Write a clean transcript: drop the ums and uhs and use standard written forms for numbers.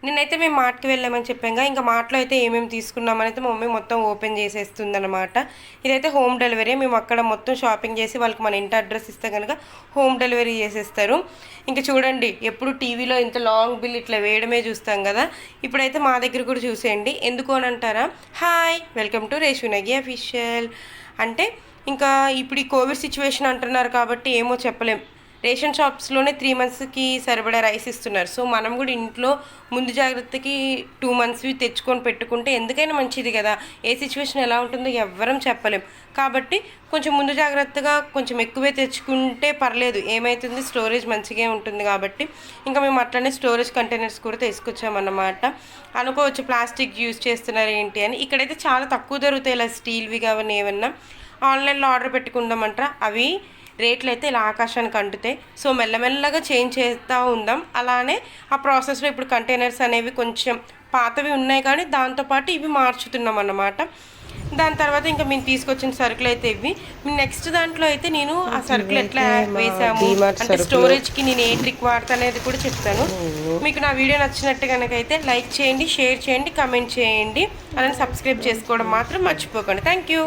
నిన్నైతే మేము మార్ట్‌కి వెళ్ళామని చెప్పాంగా. ఇంకా మార్ట్‌లో అయితే ఏమేమి తీసుకున్నామనైతే మా మమ్మీ మొత్తం ఓపెన్ చేసేస్తుందనమాట. ఇదైతే హోమ్ డెలివరీ. మేము అక్కడ మొత్తం షాపింగ్ చేసి వాళ్ళకి మన ఇంటి అడ్రస్ ఇస్తే కనుక హోమ్ డెలివరీ చేసేస్తారు. ఇంకా చూడండి, ఎప్పుడు టీవీలో ఇంత లాంగ్ బిల్ ఇట్లా వేయడమే చూస్తాం కదా. ఇప్పుడైతే మా దగ్గర కూడా చూసేయండి. ఎందుకు అని అంటారా? హాయ్, వెల్కమ్ టు రేషునగి అఫీషియల్. అంటే ఇంకా ఇప్పుడు ఈ కోవిడ్ సిచ్యువేషన్ అంటున్నారు కాబట్టి ఏమో చెప్పలేం. రేషన్ షాప్స్లోనే 3 మంత్స్కి సరిపడా రైస్ ఇస్తున్నారు. సో మనం కూడా ఇంట్లో ముందు జాగ్రత్తకి 2 మంత్స్వి తెచ్చుకొని పెట్టుకుంటే ఎందుకైనా మంచిది కదా. ఏ సిచ్యువేషన్ ఎలా ఉంటుందో ఎవ్వరం చెప్పలేం. కాబట్టి కొంచెం ముందు జాగ్రత్తగా కొంచెం ఎక్కువే తెచ్చుకుంటే పర్లేదు, ఏమవుతుంది, స్టోరేజ్ మంచిగా ఉంటుంది కాబట్టి ఇంకా మేము అట్లనే స్టోరేజ్ కంటైనర్స్ కూడా తీసుకొచ్చామన్నమాట. అనుకోవచ్చు ప్లాస్టిక్ యూజ్ చేస్తున్నారు ఏంటి అని. ఇక్కడైతే చాలా తక్కువ దొరుకుతాయి ఇలా స్టీల్వి కావని ఏమన్నా. ఆన్లైన్లో ఆర్డర్ పెట్టుకుందామంటారా, అవి రేట్లు అయితే ఇలా ఆకాశానికి అంటుతాయి. సో మెల్లమెల్లగా చేంజ్ చేస్తూ ఉందాం. అలానే ఆ ప్రాసెస్లో ఇప్పుడు కంటైనర్స్ అనేవి కొంచెం పాతవి ఉన్నాయి కానీ దాంతోపాటు ఇవి మార్చుతున్నాం అన్నమాట. దాని తర్వాత ఇంకా మేము తీసుకొచ్చిన సరుకులు అయితే ఇవి. నెక్స్ట్ దాంట్లో అయితే నేను ఆ సరుకులు ఎట్లా వేసాము అంటే స్టోరేజ్కి నేను ఏ ట్రిక్ వాడతా అనేది కూడా చెప్తాను. మీకు నా వీడియో నచ్చినట్టు కనుక అయితే లైక్ చేయండి, షేర్ చేయండి, కమెంట్ చేయండి, అలానే సబ్స్క్రైబ్ చేసుకోవడం మాత్రం మర్చిపోకండి. Thank you.